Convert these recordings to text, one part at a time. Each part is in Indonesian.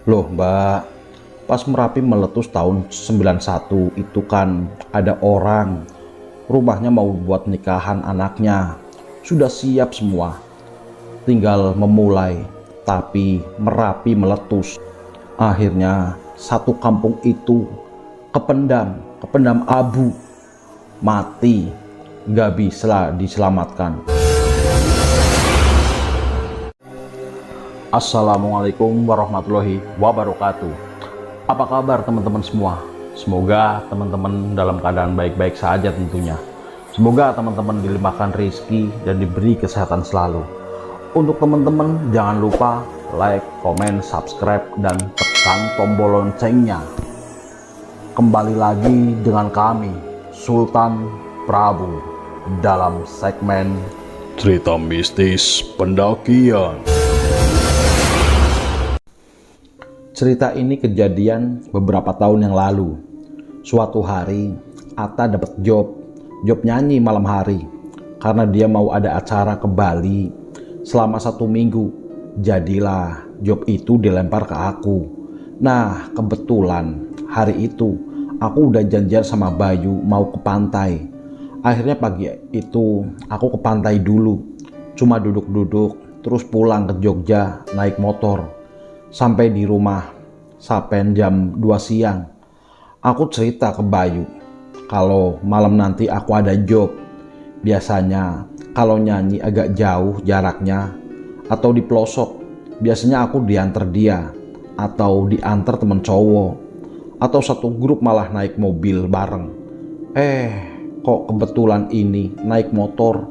Loh Mbak, pas Merapi meletus tahun 91 itu kan ada orang rumahnya mau buat nikahan anaknya. Sudah siap semua, tinggal memulai. Tapi Merapi meletus. Akhirnya satu kampung itu kependam abu, mati, nggak bisa diselamatkan. Assalamualaikum warahmatullahi wabarakatuh. Apa kabar teman-teman semua? Semoga teman-teman dalam keadaan baik-baik saja tentunya. Semoga teman-teman dilimpahkan rezeki dan diberi kesehatan selalu. Untuk teman-teman jangan lupa like, komen, subscribe, dan tekan tombol loncengnya. Kembali lagi dengan kami, Sultan Prabu, dalam segmen Cerita Mistis Pendakian. Cerita ini kejadian beberapa tahun yang lalu. Suatu hari, Atta dapat job nyanyi malam hari. Karena dia mau ada acara ke Bali selama 1 minggu. Jadilah job itu dilempar ke aku. Nah, kebetulan hari itu aku udah janjian sama Bayu mau ke pantai. Akhirnya pagi itu aku ke pantai dulu. Cuma duduk-duduk, terus pulang ke Jogja naik motor. Sampai di rumah sampai jam 2 siang. Aku cerita ke Bayu kalau malam nanti aku ada job. Biasanya kalau nyanyi agak jauh jaraknya atau di pelosok, biasanya aku diantar dia atau diantar temen cowok, atau satu grup malah naik mobil bareng. Kok kebetulan ini naik motor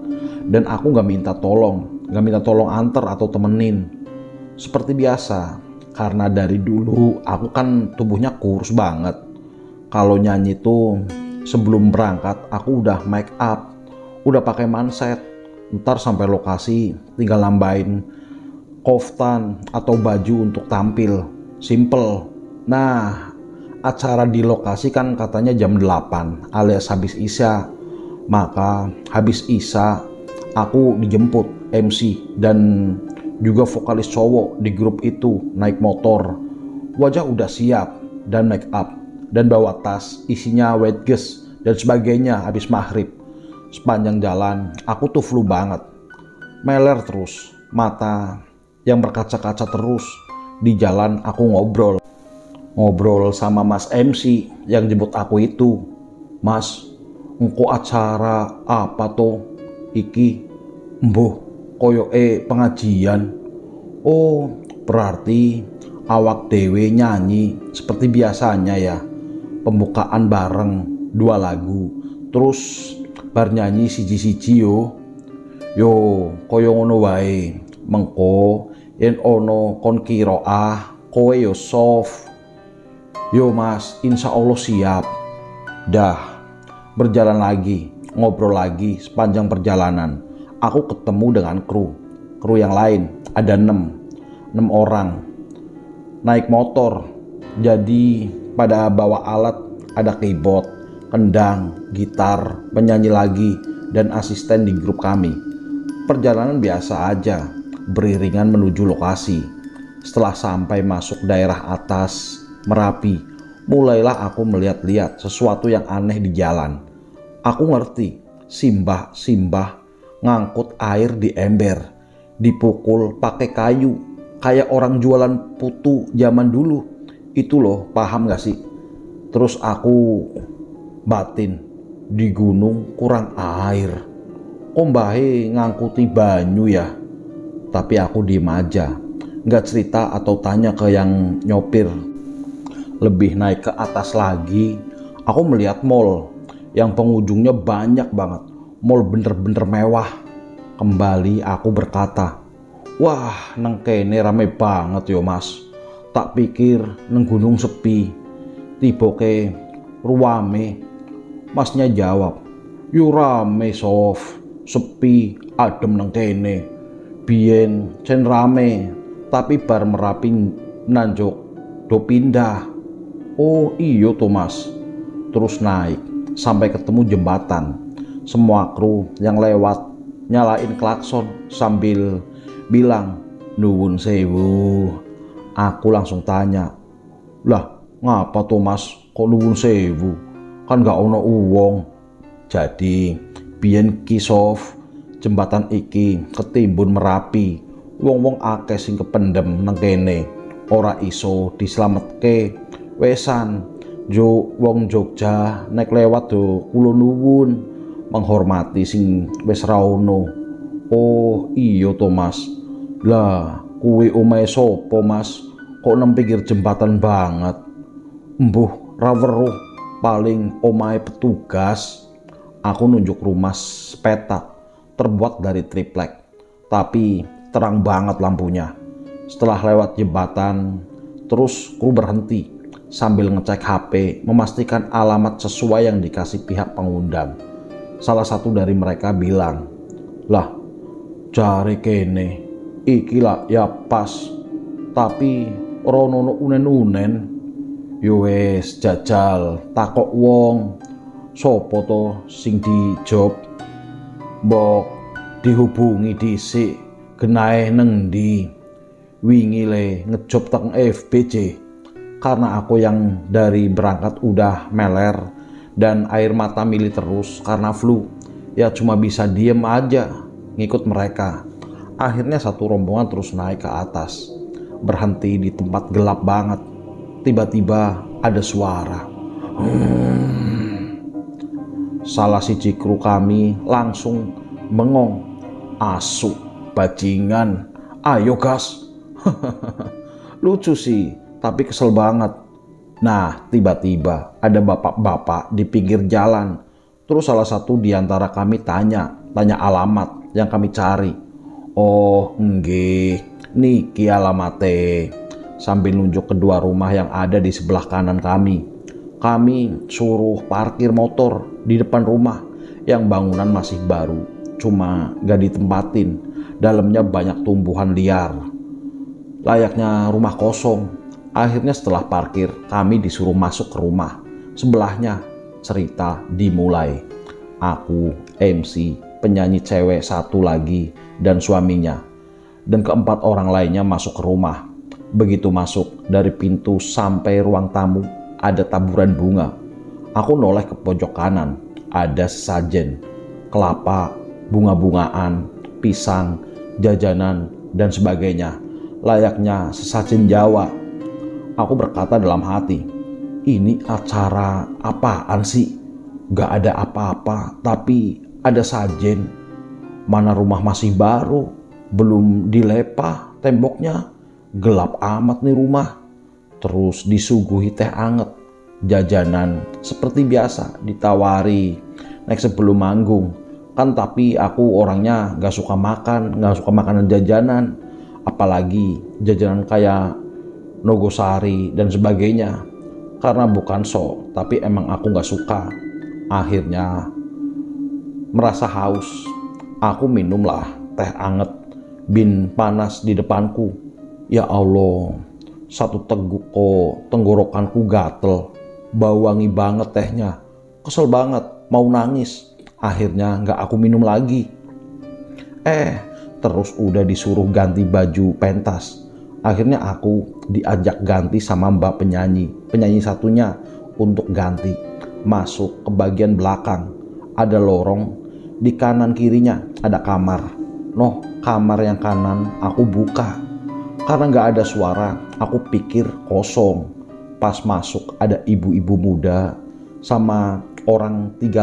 dan aku gak minta tolong antar atau temenin. Seperti biasa, karena dari dulu aku kan tubuhnya kurus banget. Kalau nyanyi tuh sebelum berangkat aku udah make up, udah pakai manset. Ntar sampai lokasi tinggal nambahin koftan atau baju untuk tampil simple. Nah, acara di lokasi kan katanya jam 8 alias habis isya. Maka habis isya aku dijemput MC dan juga vokalis cowok di grup itu naik motor. Wajah udah siap dan make up dan bawa tas isinya white guest dan sebagainya. Habis maghrib sepanjang jalan aku tuh flu banget, meler terus, mata yang berkaca-kaca terus. Di jalan aku ngobrol sama Mas MC yang jemput aku itu. Mas, engko acara apa toh iki? Mbuh koyo pengajian. Oh, berarti awak dewe nyanyi seperti biasanya ya, pembukaan bareng 2 lagu terus bar nyanyi siji-siji yo koyo ngono wae. Mengko yen ono kon kiroah kowe yo soft yo Mas, insya Allah siap. Dah berjalan lagi, ngobrol lagi. Sepanjang perjalanan aku ketemu dengan kru yang lain. Ada 6 orang naik motor. Jadi pada bawa alat, ada keyboard, kendang, gitar, penyanyi lagi, dan asisten di grup kami. Perjalanan biasa aja, beriringan menuju lokasi. Setelah sampai masuk daerah atas Merapi, mulailah aku melihat-lihat sesuatu yang aneh di jalan. Aku ngerti, simbah ngangkut air di ember, dipukul pakai kayu kayak orang jualan putu zaman dulu itu loh, paham gak sih? Terus aku batin, di gunung kurang air, kok mbahe ngangkuti banyu ya? Tapi aku diem aja, gak cerita atau tanya ke yang nyopir. Lebih naik ke atas lagi, aku melihat mall yang pengunjungnya banyak banget. Mall bener-bener mewah. Kembali aku berkata, wah neng kene rame banget yo Mas. Tak pikir neng gunung sepi, tiba ke ruame. Masnya jawab, yo rame sof, sepi, adem neng kene. Bien cen rame, tapi bar Merapi nanjok do pindah. Oh iyo tuh Mas. Terus naik sampai ketemu jembatan. Semua kru yang lewat nyalain klakson sambil bilang nuwun sewu. Aku langsung tanya, "Lah, ngapa tuh Mas kok nuwun sewu? Kan gak ono uwong." Jadi, biyen kisof jembatan iki ketimbun Merapi. Wong-wong akeh sing kependem nang kene. Ora iso dislametke. Wesan, wong Jogja nek lewat do kula nuwun menghormati sing wis ra ono. Oh, iya to Mas. Lah, kuwi omahe sapa Mas? Kok nang pinggir jembatan banget? Mbuh, ra weruh, paling omahe petugas. Aku nunjuk rumah petak terbuat dari triplek, tapi terang banget lampunya. Setelah lewat jembatan, terus ku berhenti sambil ngecek HP, memastikan alamat sesuai yang dikasih pihak pengundang. Salah satu dari mereka bilang, "Lah, jare kene, iki lah ya pas, tapi rono unen-unen." Yo wes jajal takok wong, sopo to sing dijob, mbok dihubungi dhisik genahe neng ndi. Wingi le ngejob teng FBJ. Karena aku yang dari berangkat udah meler dan air mata milih terus karena flu, ya cuma bisa diem aja ngikut mereka. Akhirnya satu rombongan terus naik ke atas, berhenti di tempat gelap banget. Tiba-tiba ada suara. Salah siji kru kami langsung bengong, "Asu, bajingan, ayo gas." Lucu sih, tapi kesel banget. Nah, tiba-tiba ada bapak-bapak di pinggir jalan. Terus salah satu di antara kami tanya alamat yang kami cari. "Oh, nggih, niki alamate." Sambil nunjuk kedua rumah yang ada di sebelah kanan kami. Kami suruh parkir motor di depan rumah yang bangunan masih baru, cuma gak ditempatin. Dalamnya banyak tumbuhan liar, layaknya rumah kosong. Akhirnya setelah parkir, kami disuruh masuk ke rumah sebelahnya. Cerita dimulai. Aku, MC, penyanyi cewek satu lagi, dan suaminya, dan keempat orang lainnya masuk ke rumah. Begitu masuk, dari pintu sampai ruang tamu ada taburan bunga. Aku noleh ke pojok kanan, ada sesajen, kelapa, bunga-bungaan, pisang, jajanan, dan sebagainya, layaknya sesajen Jawa. Aku berkata dalam hati, "Ini acara apaan sih? Gak ada apa-apa, tapi ada sajen. Mana rumah masih baru, belum dilepah temboknya. Gelap amat nih rumah." Terus disuguhi teh anget, jajanan seperti biasa ditawari naik sebelum manggung. Kan tapi aku orangnya gak suka makanan jajanan, apalagi jajanan kayak Nogosari dan sebagainya. Karena bukan tapi emang aku gak suka. Akhirnya merasa haus, aku minumlah teh anget bin panas di depanku. Ya Allah, satu teguk kok tenggorokanku gatel, bau wangi banget tehnya. Kesel banget, mau nangis. Akhirnya gak aku minum lagi. Terus udah disuruh ganti baju pentas. Akhirnya aku diajak ganti sama mbak penyanyi satunya untuk ganti. Masuk ke bagian belakang, ada lorong, di kanan kirinya ada kamar. Noh, kamar yang kanan aku buka. Karena gak ada suara, aku pikir kosong. Pas masuk ada ibu-ibu muda sama orang 3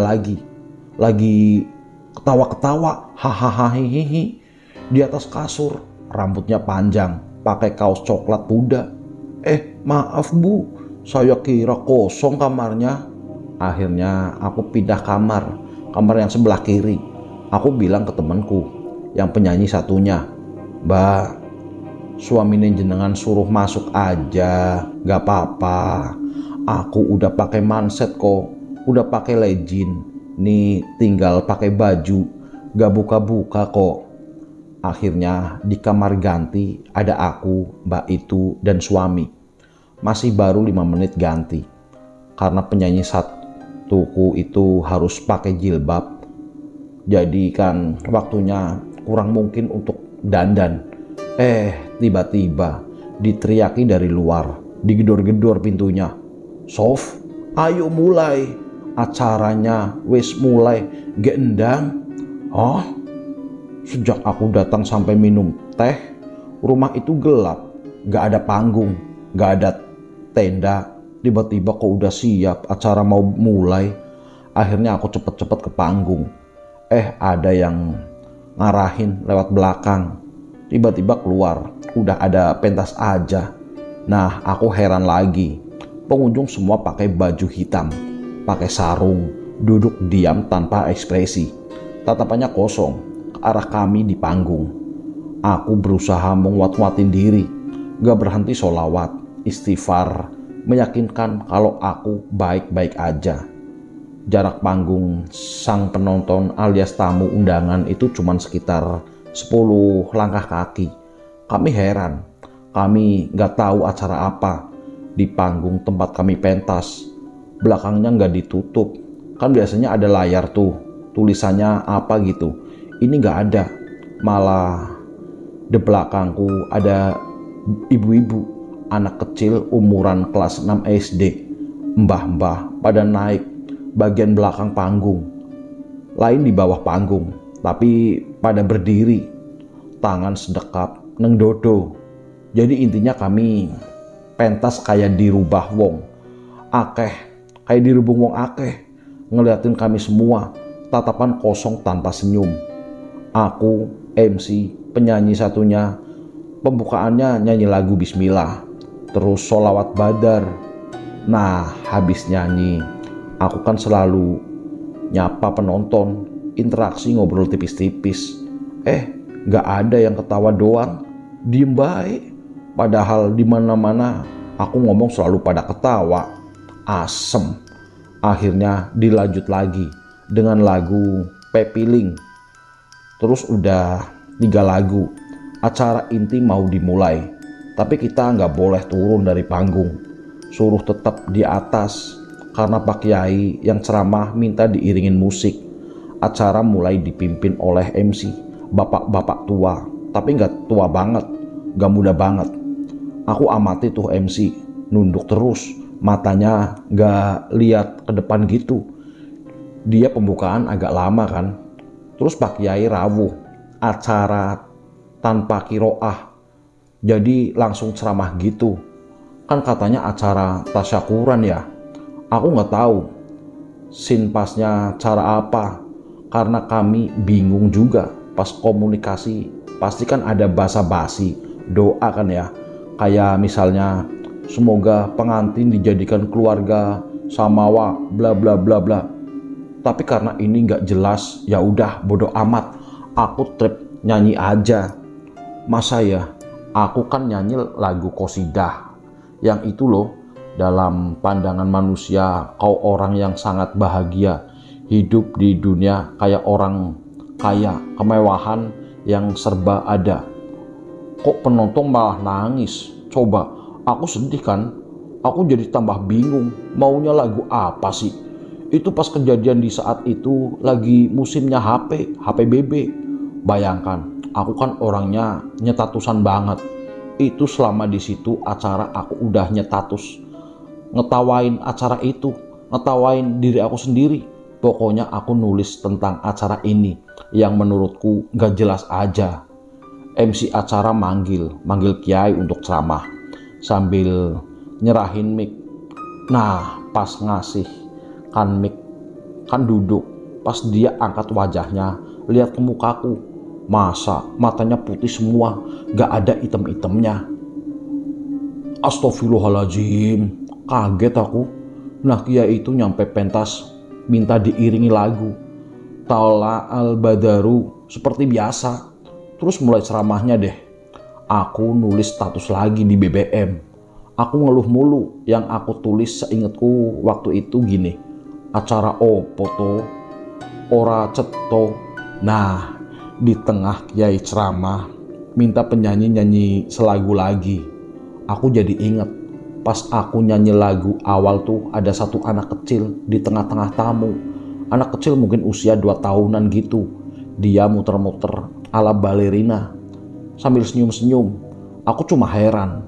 lagi ketawa-ketawa, hahaha hihihi. Di atas kasur, rambutnya panjang, pakai kaos coklat muda. Maaf bu, saya kira kosong kamarnya." Akhirnya aku pindah kamar yang sebelah kiri. Aku bilang ke temanku yang penyanyi satunya, "Mbak, suaminya jenengan suruh masuk aja, gak apa-apa. Aku udah pakai manset kok, udah pakai legin. Nih tinggal pakai baju, gak buka-buka kok." Akhirnya di kamar ganti ada aku, mbak itu, dan suami. Masih baru 5 menit ganti. Karena penyanyi satuku itu harus pakai jilbab, jadi kan waktunya kurang mungkin untuk dandan. Tiba-tiba diteriaki dari luar, digedor-gedor pintunya. "Sof, ayo mulai, acaranya wis mulai, gendang." "Hah?" Sejak aku datang sampai minum teh, rumah itu gelap, gak ada panggung, gak ada tenda. Tiba-tiba kok udah siap, acara mau mulai. Akhirnya aku cepet-cepet ke panggung. Ada yang ngarahin lewat belakang. Tiba-tiba keluar, udah ada pentas aja. Nah, aku heran lagi. Pengunjung semua pakai baju hitam, pakai sarung, duduk diam tanpa ekspresi. Tatapannya kosong ke arah kami di panggung. Aku berusaha menguat-nguatin diri, gak berhenti sholawat, istighfar, meyakinkan kalau aku baik-baik aja. Jarak panggung sang penonton alias tamu undangan itu cuma sekitar 10 langkah kaki. Kami heran, kami gak tahu acara apa di panggung tempat kami pentas. Belakangnya gak ditutup, kan biasanya ada layar tuh, tulisannya apa gitu. Ini gak ada, malah di belakangku ada ibu-ibu, anak kecil umuran kelas 6 SD, mbah-mbah pada naik bagian belakang panggung, lain di bawah panggung, tapi pada berdiri, tangan sedekap neng dodo. Jadi intinya kami pentas kayak dirubah wong akeh, kayak dirubung wong akeh, ngeliatin kami semua, tatapan kosong tanpa senyum. Aku MC, penyanyi satunya, pembukaannya nyanyi lagu Bismillah, terus sholawat badar. Nah, habis nyanyi, aku kan selalu nyapa penonton, interaksi ngobrol tipis-tipis. Gak ada yang ketawa doang, diem baik. Padahal di mana-mana aku ngomong selalu pada ketawa. Asem. Akhirnya dilanjut lagi dengan lagu Pepiling. Terus udah 3 lagu, acara inti mau dimulai. Tapi kita nggak boleh turun dari panggung, suruh tetap di atas. Karena Pak Kiai yang ceramah minta diiringin musik. Acara mulai dipimpin oleh MC, bapak-bapak tua, tapi nggak tua banget, nggak muda banget. Aku amati tuh MC, nunduk terus, matanya nggak lihat ke depan gitu. Dia pembukaan agak lama kan. Terus Pak Kiai rawuh, acara tanpa kiroah, jadi langsung ceramah gitu. Kan katanya acara tasyakuran ya. Aku nggak tahu scene pasnya cara apa, karena kami bingung juga. Pas komunikasi pasti kan ada basa-basi, doa kan ya, kayak misalnya semoga pengantin dijadikan keluarga samawa bla bla bla bla. Tapi karena ini nggak jelas, ya udah bodo amat, aku trip nyanyi aja. Masa ya, aku kan nyanyi lagu qosidah yang itu loh. Dalam pandangan manusia, kau orang yang sangat bahagia, hidup di dunia kayak orang kaya, kemewahan yang serba ada. Kok penonton malah nangis? Coba, aku sedih kan? Aku jadi tambah bingung, maunya lagu apa sih? Itu pas kejadian di saat itu lagi musimnya HP BB. Bayangkan, aku kan orangnya nyetatusan banget. Itu selama di situ acara aku udah nyetatus, ngetawain acara itu, ngetawain diri aku sendiri. Pokoknya aku nulis tentang acara ini yang menurutku gak jelas aja. MC acara manggil Kiai untuk ceramah sambil nyerahin mic. Nah, pas ngasih kan mic, kan duduk. Pas dia angkat wajahnya, lihat ke mukaku, masa matanya putih semua, gak ada item-itemnya. Astagfirullahaladzim, kaget aku. Nah, Kiai itu nyampe pentas minta diiringi lagu Tala al-Badaru seperti biasa. Terus mulai ceramahnya deh. Aku nulis status lagi di BBM. Aku ngeluh mulu. Yang aku tulis seingetku waktu itu gini, acara opo to, ora ceto. Nah, di tengah Kiai ceramah minta penyanyi nyanyi selagu lagi, aku jadi inget pas aku nyanyi lagu awal tuh ada satu anak kecil di tengah-tengah tamu. Anak kecil mungkin usia 2 tahunan gitu. Dia muter-muter ala balerina sambil senyum-senyum. Aku cuma heran,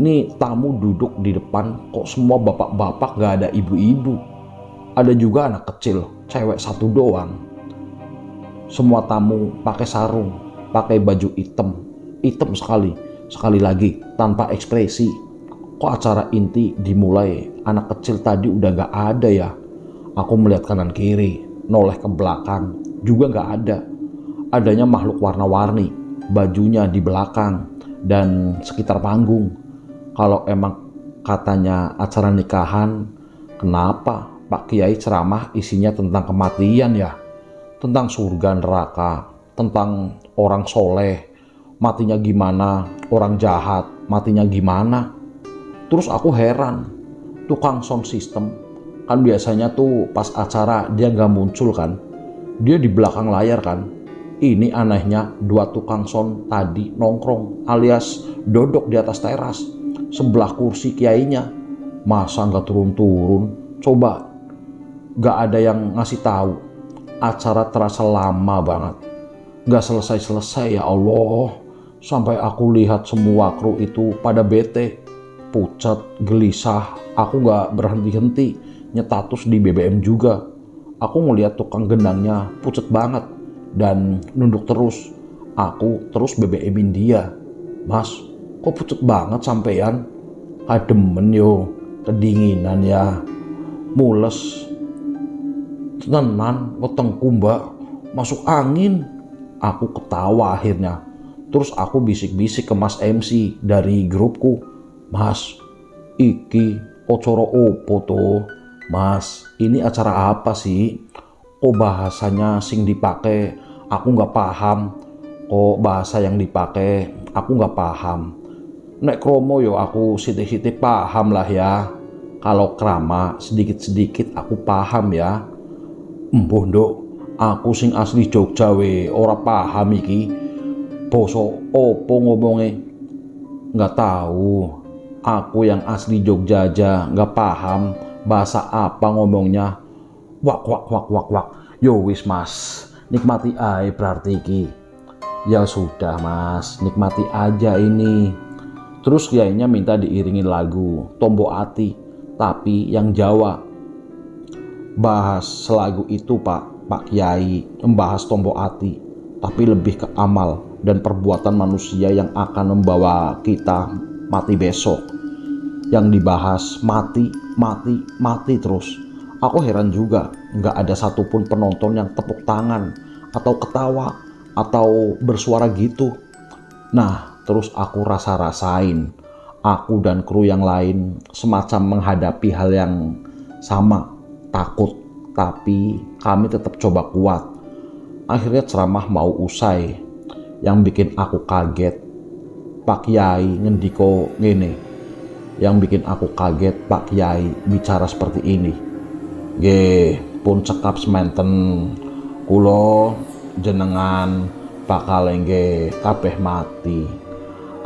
Nih tamu duduk di depan, kok semua bapak-bapak gak ada ibu-ibu. Ada juga anak kecil, cewek satu doang. Semua tamu pakai sarung, pakai baju hitam, hitam sekali. Sekali lagi, tanpa ekspresi. Kok acara inti dimulai, anak kecil tadi udah gak ada ya? Aku melihat kanan kiri, noleh ke belakang, juga gak ada. Adanya makhluk warna-warni, bajunya di belakang, dan sekitar panggung. Kalau emang katanya acara nikahan, kenapa Pak Kiai ceramah isinya tentang kematian ya? Tentang surga neraka, tentang orang soleh, matinya gimana, orang jahat, matinya gimana. Terus aku heran, tukang sound system, kan biasanya tuh pas acara dia gak muncul kan, dia di belakang layar kan. Ini anehnya dua tukang sound tadi nongkrong alias duduk di atas teras sebelah kursi kiainya. Masa gak turun-turun? Coba, gak ada yang ngasih tahu. Acara terasa lama banget, gak selesai-selesai ya Allah. Sampai aku lihat semua kru itu pada bete, pucat, gelisah. Aku gak berhenti-henti nyetatus di BBM juga. Aku ngeliat tukang gendangnya pucat banget dan nunduk terus. Aku terus BBM-in dia. Mas, kok pucat banget sampean? Kademen yo, kedinginan ya, mules tenan, wetengku mbak, masuk angin. Aku ketawa akhirnya. Terus aku bisik-bisik ke Mas MC dari grupku. Mas, iki acara opo toh? Mas, ini acara apa sih? Kok bahasanya sing dipakai aku nggak paham. Kok bahasa yang dipakai aku nggak paham. Nek kromo yo aku sitik-sitik paham lah ya. Kalau krama sedikit-sedikit aku paham ya. Embuh nduk, aku sing asli Jogja we, ora paham iki. Basa opo ngomongnya? Nggak tahu. Aku yang asli Jogja aja nggak paham bahasa apa ngomongnya. Wak wak wak wak wak. Yo wis mas, nikmati aja berarti iki. Ya sudah mas, nikmati aja ini. Terus kiainya minta diiringin lagu Tombo Ati, tapi yang Jawa. Bahas selagu itu Pak Kiai membahas Tombo Ati, tapi lebih ke amal dan perbuatan manusia yang akan membawa kita mati besok. Yang dibahas mati, mati, mati terus. Aku heran juga, nggak ada satupun penonton yang tepuk tangan atau ketawa atau bersuara gitu. Nah, terus aku rasa-rasain, aku dan kru yang lain semacam menghadapi hal yang sama. Takut, tapi kami tetap coba kuat. Akhirnya ceramah mau usai. Yang bikin aku kaget, Pak Kiai ngendiko ngene. Yang bikin aku kaget, Pak Kiai bicara seperti ini. Nggih, pun cekap semanten, kula jenengan bakal nggih kabeh mati.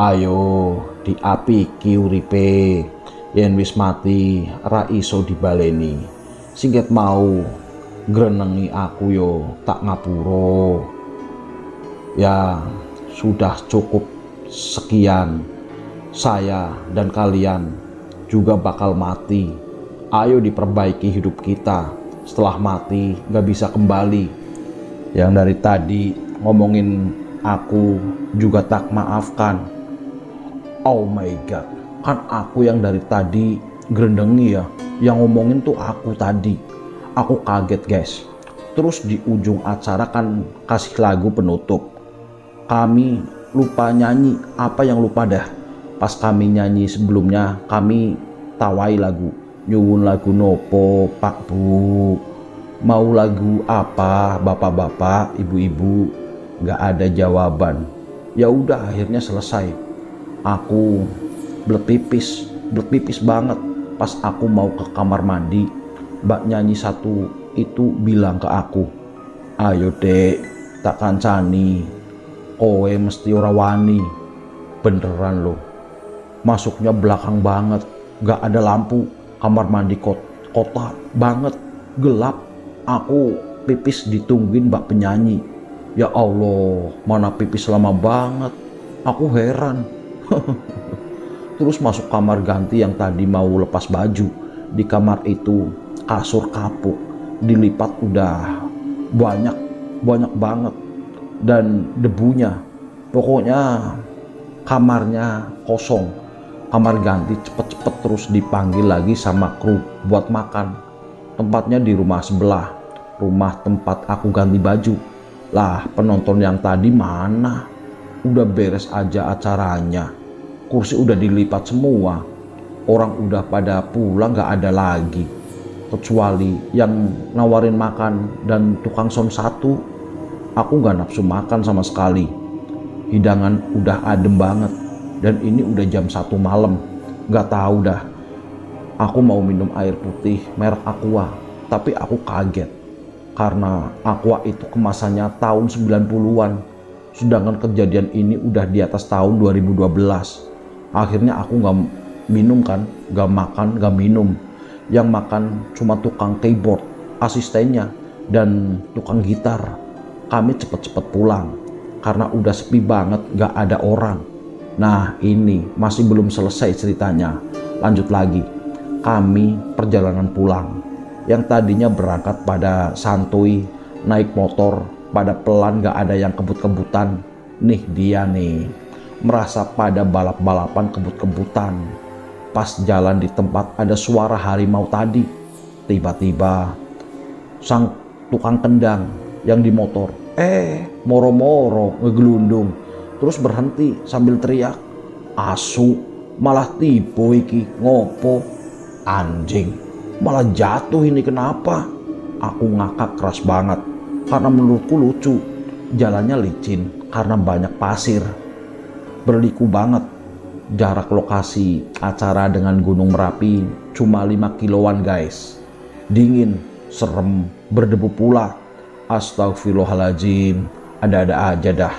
Ayo diapiki uripe, yen wis mati ra iso dibaleni. Singket mau grenengi aku yo tak ngapuro. Ya sudah cukup sekian. Saya dan kalian juga bakal mati. Ayo diperbaiki hidup kita. Setelah mati gak bisa kembali. Yang dari tadi ngomongin aku juga tak maafkan. Oh my god, kan aku yang dari tadi gerendengi ya. Yang ngomongin tuh aku tadi. Aku kaget guys. Terus di ujung acara kan kasih lagu penutup. Kami lupa nyanyi. Apa yang lupa dah? Pas kami nyanyi sebelumnya, kami tawai lagu. Nyuwun lagu nopo Pak Bu? Mau lagu apa bapak-bapak, ibu-ibu? Gak ada jawaban. Ya udah akhirnya selesai. Aku belet pipis banget. Pas aku mau ke kamar mandi, mbak nyanyi satu itu bilang ke aku, ayo dek, tak kancani, kowe mesti ora wani. Beneran loh, masuknya belakang banget, gak ada lampu, kamar mandi kotak banget, gelap. Aku pipis ditungguin mbak penyanyi. Ya Allah, mana pipis lama banget. Aku heran. terus masuk kamar ganti yang tadi mau lepas baju. Di kamar itu kasur kapuk, dilipat udah banyak banget dan debunya. Pokoknya kamarnya kosong. Kamar ganti cepet-cepet terus dipanggil lagi sama kru buat makan. Tempatnya di rumah sebelah, rumah tempat aku ganti baju. Lah, penonton yang tadi mana? Udah beres aja acaranya, kursi udah dilipat semua, orang udah pada pulang gak ada lagi, kecuali yang nawarin makan dan tukang sound satu. Aku gak nafsu makan sama sekali. Hidangan udah adem banget dan ini udah jam 1 malam. Gak tahu dah, aku mau minum air putih merek Aqua, tapi aku kaget karena Aqua itu kemasannya tahun 90-an. Sedangkan kejadian ini udah di atas tahun 2012. Akhirnya aku gak minum kan, gak makan, gak minum. Yang makan cuma tukang keyboard, asistennya, dan tukang gitar. Kami cepet-cepet pulang karena udah sepi banget, gak ada orang. Nah, ini masih belum selesai ceritanya. Lanjut lagi. Kami perjalanan pulang. Yang tadinya berangkat pada santuy, naik motor, pada pelan, gak ada yang kebut-kebutan. Nih dia nih, merasa pada balap-balapan kebut-kebutan. Pas jalan di tempat ada suara harimau tadi. Tiba-tiba sang tukang kendang yang di motor moro-moro ngegelundung, terus berhenti sambil teriak, "Asu, malah tipu iki, ngopo? Anjing, malah jatuh ini kenapa?" Aku ngakak keras banget karena menurutku lucu. Jalannya licin karena banyak pasir, berliku banget. Jarak lokasi acara dengan Gunung Merapi cuma 5 kiloan guys. Dingin, serem, berdebu pula. Astagfirullahaladzim, ada-ada aja dah.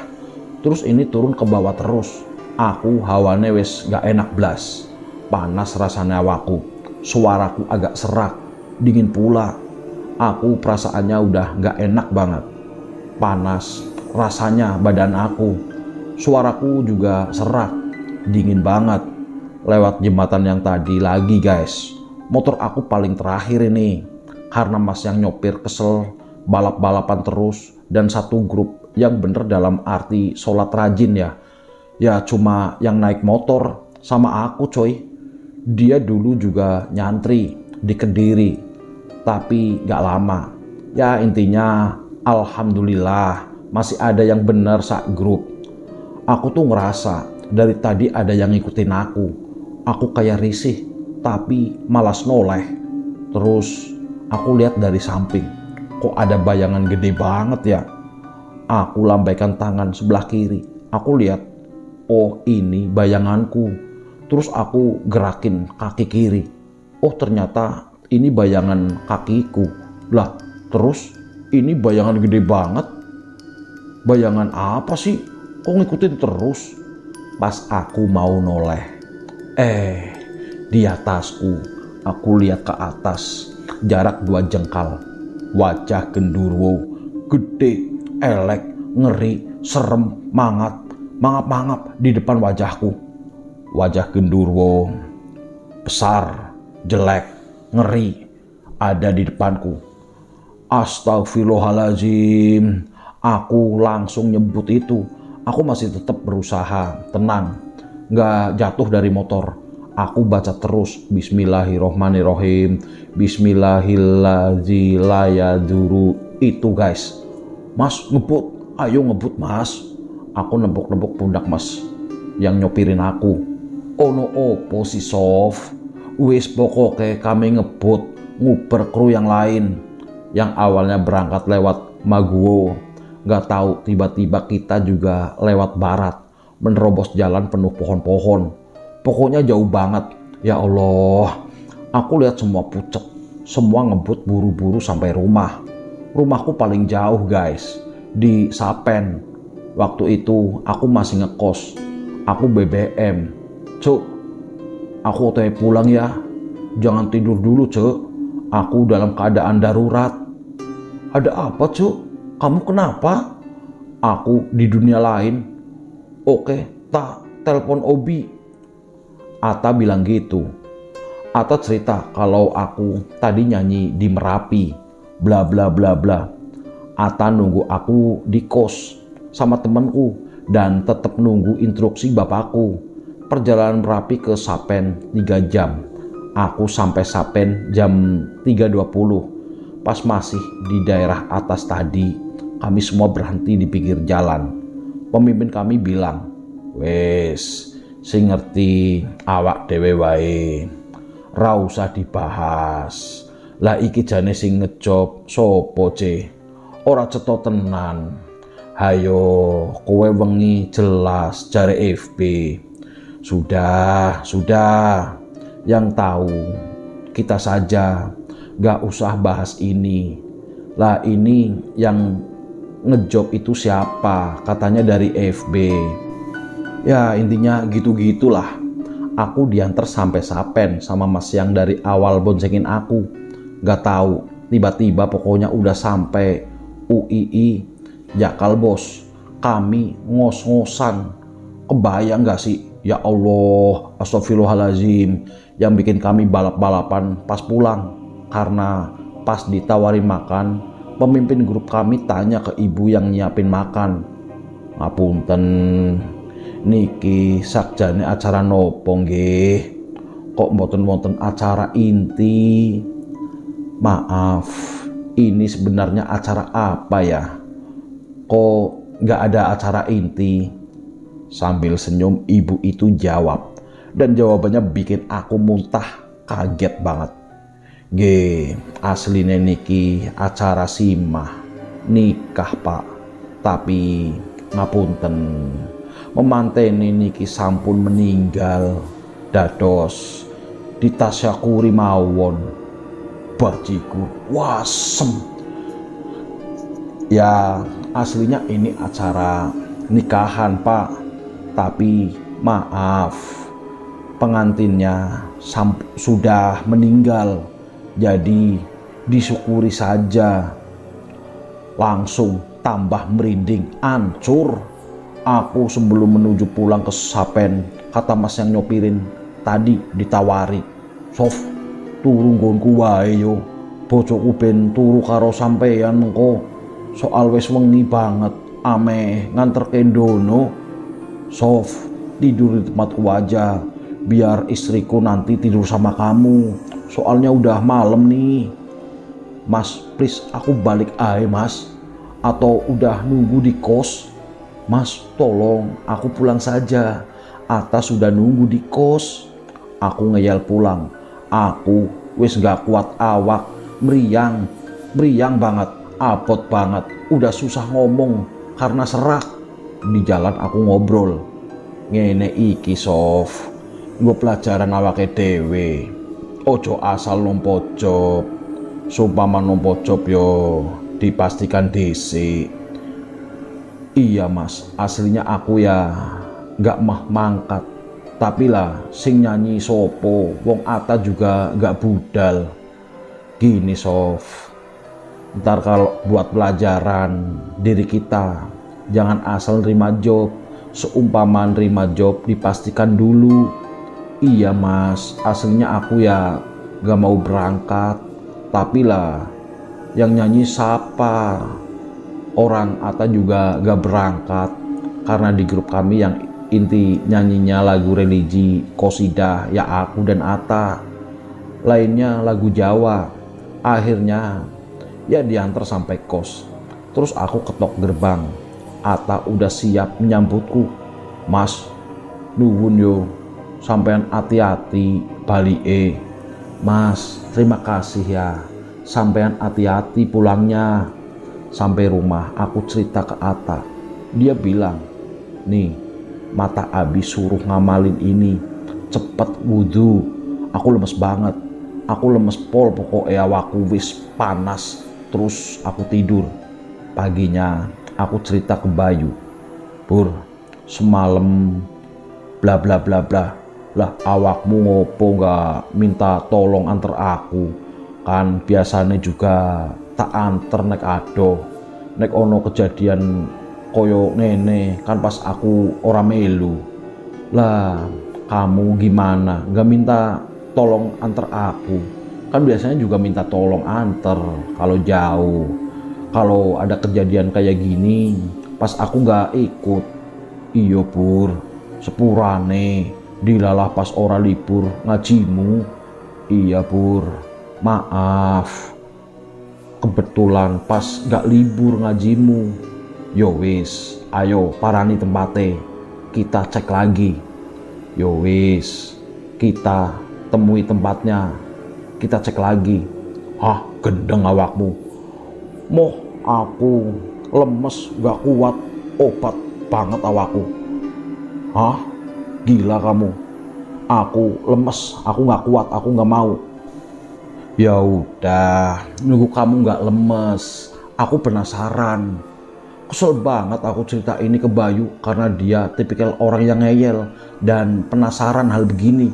Terus ini turun ke bawah terus. Aku hawane wes gak enak blas. Panas rasanya awakku, suaraku agak serak, dingin pula. Aku perasaannya udah gak enak banget. Panas rasanya badan aku, suaraku juga serak, dingin banget. Lewat jembatan yang tadi lagi guys. Motor aku paling terakhir ini, karena mas yang nyopir kesel, balap-balapan terus, dan satu grup yang bener dalam arti sholat rajin ya. Ya cuma yang naik motor sama aku coy. Dia dulu juga nyantri di Kediri, tapi gak lama. Ya intinya alhamdulillah masih ada yang bener sak grup. Aku tuh ngerasa dari tadi ada yang ngikutin aku. Aku kayak risih tapi malas noleh. Terus aku lihat dari samping, kok ada bayangan gede banget ya. Aku lambaikan tangan sebelah kiri. Aku lihat, oh ini bayanganku. Terus aku gerakin kaki kiri. Oh ternyata ini bayangan kakiku. Lah terus ini bayangan gede banget. Bayangan apa sih? Kok ngikutin terus? Pas aku mau noleh, di atasku aku lihat ke atas, jarak 2 jengkal. Wajah genderuwo, gede, elek, ngeri, serem, mangap di depan wajahku. Wajah genderuwo besar, jelek, ngeri, ada di depanku. Astagfirullahaladzim, aku langsung nyebut itu. Aku masih tetap berusaha tenang, gak jatuh dari motor. Aku baca terus, Bismillahirrohmanirrohim, Bismillahirrahmanirrahim. Itu guys. Mas ngebut, ayo ngebut mas. Aku nembok-nembok pundak mas yang nyopirin aku. Ono opo si Sof, wis pokoknya kami ngebut nguber kru yang lain yang awalnya berangkat lewat Maguwo. Gak tahu tiba-tiba kita juga lewat barat, menerobos jalan penuh pohon-pohon. Pokoknya jauh banget. Ya Allah, aku lihat semua pucet, semua ngebut buru-buru sampai rumah. Rumahku paling jauh guys, di Sapen. Waktu itu aku masih ngekos, aku BBM. Cuk, aku OTW pulang ya, jangan tidur dulu cuk, aku dalam keadaan darurat. Ada apa cuk? Kamu kenapa? Aku di dunia lain. Oke, tak telepon Obi. Atta bilang gitu. Atta cerita kalau aku tadi nyanyi di Merapi, bla bla bla bla. Atta nunggu aku di kos sama temanku dan tetap nunggu instruksi bapakku. Perjalanan Merapi ke Sapen 3 jam. Aku sampai Sapen jam 3.20. Pas masih di daerah atas tadi, kami semua berhenti di pinggir jalan. Pemimpin kami bilang, "Wes, sing ngerti awak dhewe wae. Ra usah dibahas. Lah iki jane sing ngejob sopo ce? Ora cetha tenan. Hayo kowe wengi jelas jare FB. Sudah. Yang tahu kita saja, gak usah bahas ini. Lah ini yang ngejob itu siapa? Katanya dari FB." Ya intinya gitu-gitulah. Aku diantar sampai Sapen sama mas yang dari awal boncengin aku. Gak tahu, tiba-tiba pokoknya udah sampai UII Jakal bos. Kami ngos-ngosan. Kebayang gak sih? Ya Allah, astagfirullahaladzim. Yang bikin kami balap-balapan pas pulang. Karena pas ditawari makan, pemimpin grup kami tanya ke ibu yang nyiapin makan, "Ngapunten, niki sakjane acara nopo nggih? Kok mboten-mboten acara inti? Maaf, ini sebenarnya acara apa ya? Kok nggak ada acara inti?" Sambil senyum ibu itu jawab, dan jawabannya bikin aku muntah, kaget banget. Asline niki acara simah nikah pak, tapi ngapunten, memanteni niki sampun meninggal dados ditasyakuri mawon. Bajiku wasem. Ya aslinya ini acara nikahan pak, tapi maaf, pengantinnya sudah meninggal, jadi disyukuri saja. Langsung tambah merinding, ancur. Aku sebelum menuju pulang ke Sapen, kata mas yang nyopirin tadi ditawari, "Sof, turu nggonku wae yo. Bojoku ben turu karo sampeyan mengko. Soal wis wengi banget, ameh nganterke ndono. Sof, tidur di tempatku aja, biar istriku nanti tidur sama kamu. Soalnya udah malam nih. Mas, please aku balik aja mas. Atau udah nunggu di kos? Mas, tolong aku pulang saja. Atta sudah nunggu di kos." Aku ngeyel pulang. Aku wis gak kuat awak, meriang banget, apot banget. Udah susah ngomong karena serak. Di jalan aku ngobrol, "Ngene iki Sof, nggo pelajaran awake dhewe. Ojo asal nompo job. Sumpama nompo job yo dipastikan dhisik." "Iya mas, aslinya aku ya gak mangkat. Tapi lah sing nyanyi sopo, wong Atta juga gak budal. Gini Sof, ntar kalau buat pelajaran diri kita, jangan asal nerima job. Seumpama nerima job dipastikan dulu." "Iya mas, aslinya aku ya gak mau berangkat. Tapi lah yang nyanyi siapa? Orang Atta juga gak berangkat. Karena di grup kami yang inti nyanyinya lagu religi qosidah ya aku dan Atta. Lainnya lagu Jawa." Akhirnya ya diantar sampai kos. Terus aku ketok gerbang. Atta udah siap menyambutku. "Mas, nuwun yo, sampean hati-hati balike." "Mas, terima kasih ya. Sampean hati-hati pulangnya." Sampai rumah aku cerita ke Atta. Dia bilang, "Nih, mata Abi suruh ngamalin ini. Cepet wudhu." Aku lemes banget. Aku lemes pol pokoknya, awakku wis panas. Terus aku tidur. Paginya aku cerita ke Bayu, "Bur, semalam bla bla bla bla. Lah awakmu ngopo gak minta tolong antar aku? Kan biasanya juga tak anter nek ado. Nek ono kejadian koyo ngene kan pas aku ora melu." Lah Kamu gimana? Gak minta tolong antar aku? Kan biasanya juga minta tolong antar kalau jauh. Kalau ada kejadian kayak gini, pas aku gak ikut. Iyo Pur, sepurane dilalah pas ora libur ngajimu. Iya Pur, maaf. Kebetulan pas gak libur ngajimu. Yo wis, ayo parani tempate. Kita cek lagi. Yo wis, kita temui tempatnya. Kita cek lagi. Hah, gendeng awakmu. Moh, aku lemes gak kuat. Obat banget awakku. Hah, gila kamu. Aku lemes, aku gak kuat, aku gak mau. Ya udah, nunggu kamu gak lemes. Aku penasaran. Kesel banget aku cerita ini ke Bayu karena dia tipikal orang yang ngeyel dan penasaran hal begini.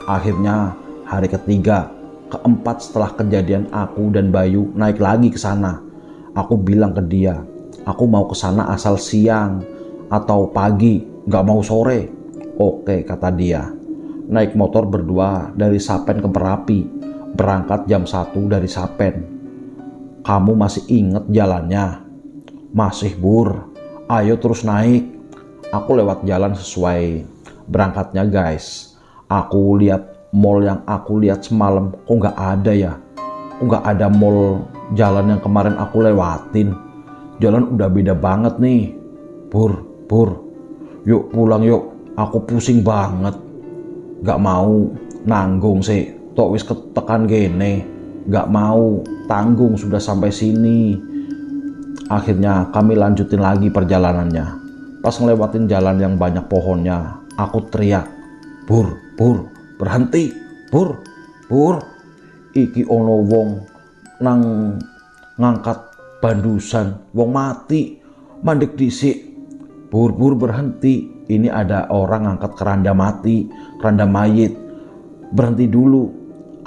Akhirnya hari ketiga, keempat setelah kejadian aku dan Bayu naik lagi ke sana. Aku bilang ke dia, aku mau ke sana asal siang atau pagi, gak mau sore. Oke, kata dia. Naik motor berdua dari Sapen ke Merapi, berangkat jam 1 dari Sapen. Kamu masih inget jalannya? Masih Bur, ayo terus naik. Aku lewat jalan sesuai berangkatnya guys. Aku lihat mall yang aku lihat semalam kok nggak ada ya. Kok nggak ada mall jalan yang kemarin aku lewatin. Jalan udah beda banget nih. Bur, yuk pulang yuk. Aku pusing banget. Gak mau nanggung sih. Tok wis ketekan gene. Gak mau tanggung sudah sampai sini. Akhirnya kami lanjutin lagi perjalanannya. Pas ngelewatin jalan yang banyak pohonnya, aku teriak, Bur, berhenti, Bur. Iki ono wong nang ngangkat bandusan, wong mati, mandek disik. Bur, berhenti. Ini ada orang ngangkat keranda mati, keranda mayit. Berhenti dulu.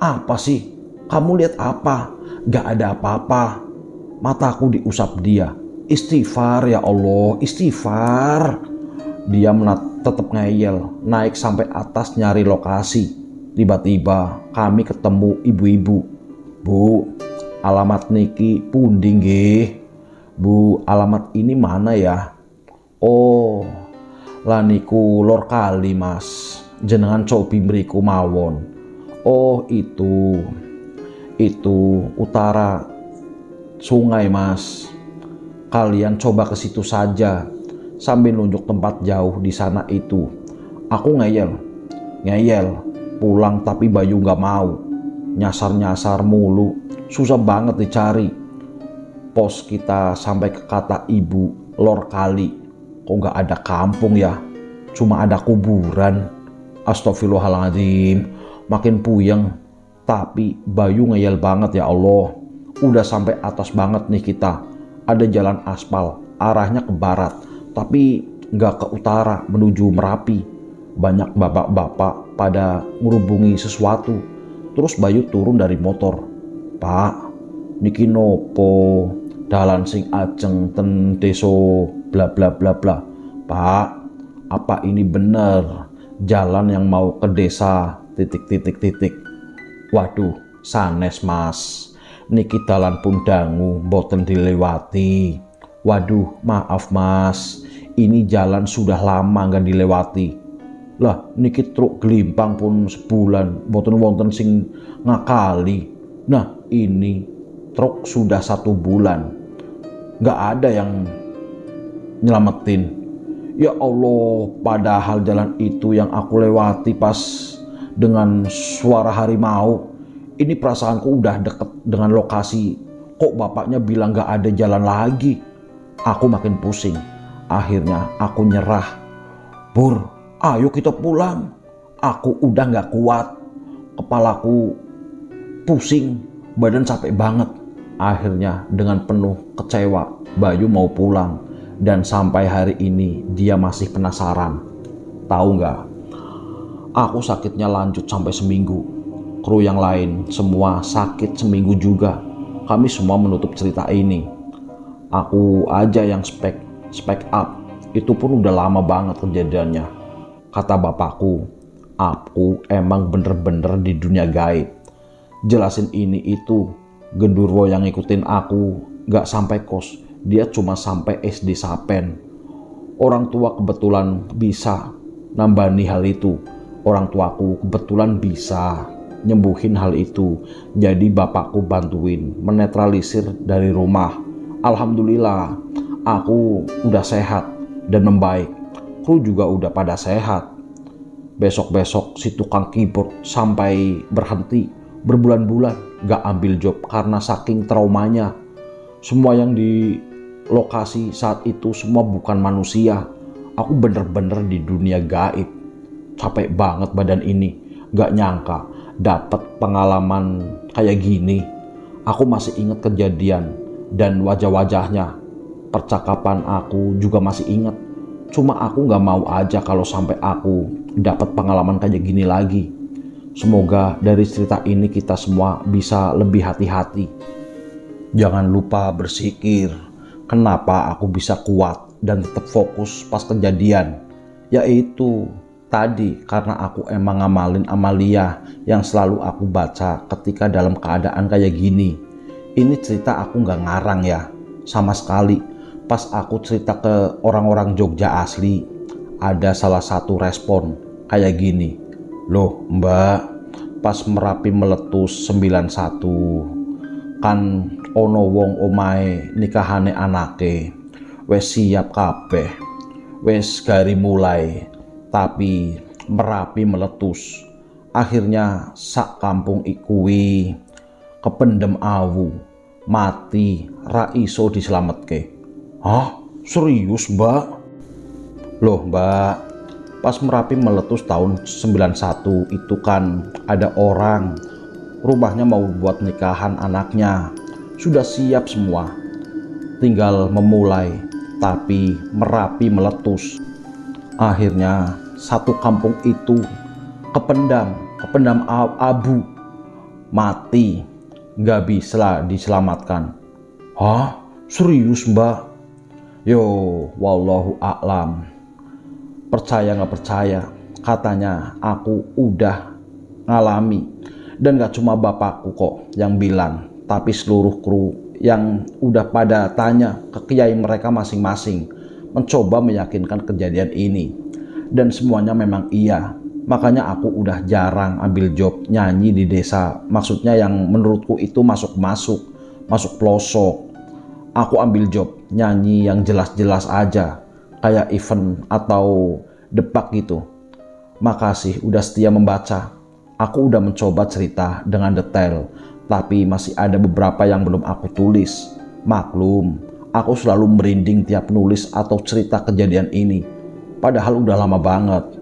Apa sih? Kamu lihat apa? Gak ada apa-apa. Mataku diusap dia. Istighfar ya Allah, istighfar. Dia tetap ngeyel, naik sampai atas nyari lokasi. Tiba-tiba kami ketemu ibu-ibu. Bu, alamat niki pundi nggih? Bu, alamat ini mana ya? Oh, lah niku lor kali Mas. Jenengan cobi mriku mawon. Oh, itu utara sungai Mas. Kalian coba ke situ saja. Sambil nunjuk tempat jauh di sana itu. Aku ngeyel. Pulang tapi Bayu gak mau. Nyasar mulu. Susah banget dicari. Pos kita sampai ke kata ibu lor kali. Kok gak ada kampung ya? Cuma ada kuburan. Astagfirullahaladzim. Makin puyeng. Tapi Bayu ngeyel banget ya Allah. Udah sampai atas banget nih kita. Ada jalan aspal, arahnya ke barat, tapi nggak ke utara menuju Merapi. Banyak bapak-bapak pada ngurubungi sesuatu. Terus Bayu turun dari motor. Pak, niki nopo? Dalan sing ajeng ten deso bla bla bla bla. Pak, apa ini bener jalan yang mau ke desa titik. Waduh, sanes Mas. Niki dalan pun dangu boten dilewati. Waduh, maaf Mas. Ini jalan sudah lama nggak dilewati. Lah, niki truk gelimpang pun sebulan boten wonten sing ngakali. Nah, ini truk sudah 1 bulan. Nggak ada yang nyelamatin. Ya Allah, padahal jalan itu yang aku lewati pas dengan suara harimau. Ini perasaanku udah deket dengan lokasi. Kok bapaknya bilang gak ada jalan lagi? Aku makin pusing. Akhirnya aku nyerah. Bur, ayo kita pulang. Aku udah gak kuat. Kepalaku pusing. Badan capek banget. Akhirnya dengan penuh kecewa, Bayu mau pulang. Dan sampai hari ini dia masih penasaran. Tahu gak? Aku sakitnya lanjut sampai seminggu. Kru yang lain semua sakit seminggu juga. Kami semua menutup cerita ini. Aku aja yang speak up. Itu pun udah lama banget kejadiannya. Kata bapakku, Aku emang bener-bener di dunia gaib. Jelasin ini itu, Gendurwo yang ngikutin aku gak sampai kos, dia cuma sampai SD Sapen. Orang tua kebetulan bisa nambani hal itu. Orang tuaku kebetulan bisa nyembuhin hal itu. Jadi bapakku bantuin menetralisir dari rumah. Alhamdulillah, aku udah sehat dan membaik. Kru juga udah pada sehat. Besok-besok si tukang keyboard sampai berhenti berbulan-bulan gak ambil job karena saking traumanya. Semua yang di lokasi saat itu semua bukan manusia. Aku bener-bener di dunia gaib. Capek banget badan ini. Gak nyangka dapat pengalaman kayak gini. Aku masih ingat kejadian dan wajah-wajahnya. Percakapan aku juga masih ingat. Cuma aku gak mau aja kalau sampai aku dapat pengalaman kayak gini lagi. Semoga dari cerita ini kita semua bisa lebih hati-hati. Jangan lupa berpikir, kenapa aku bisa kuat dan tetap fokus pas kejadian? Yaitu tadi karena aku emang ngamalin amalia yang selalu aku baca ketika dalam keadaan kayak gini. Ini cerita aku gak ngarang ya, sama sekali. Pas aku cerita ke orang-orang Jogja asli, ada salah satu respon kayak gini. Loh mbak, pas Merapi meletus 91, kan ono wong omahe nikahane anake, wes siap kabeh, wes gari mulai, tapi Merapi meletus. Akhirnya sak kampung ikui kependem awu, mati, ra iso diselametke. Hah? Serius mbak? Loh mbak, pas Merapi meletus tahun 91 itu kan ada orang rumahnya mau buat nikahan anaknya, sudah siap semua, tinggal memulai, tapi Merapi meletus. Akhirnya satu kampung itu kependam abu, mati, gak bisa diselamatkan. Hah? Serius mbak? Yo, wallahu a'lam. Percaya gak percaya, katanya aku udah ngalami. Dan gak cuma bapakku kok yang bilang, tapi seluruh kru yang udah pada tanya ke kiai mereka masing-masing, mencoba meyakinkan kejadian ini. Dan semuanya memang iya. Makanya aku udah jarang ambil job nyanyi di desa. Maksudnya yang menurutku itu masuk pelosok. Aku ambil job nyanyi yang jelas-jelas aja, kayak event atau depak gitu. Makasih udah setia membaca. Aku udah mencoba cerita dengan detail, tapi masih ada beberapa yang belum aku tulis. Maklum, aku selalu merinding tiap nulis atau cerita kejadian ini. Padahal udah lama banget.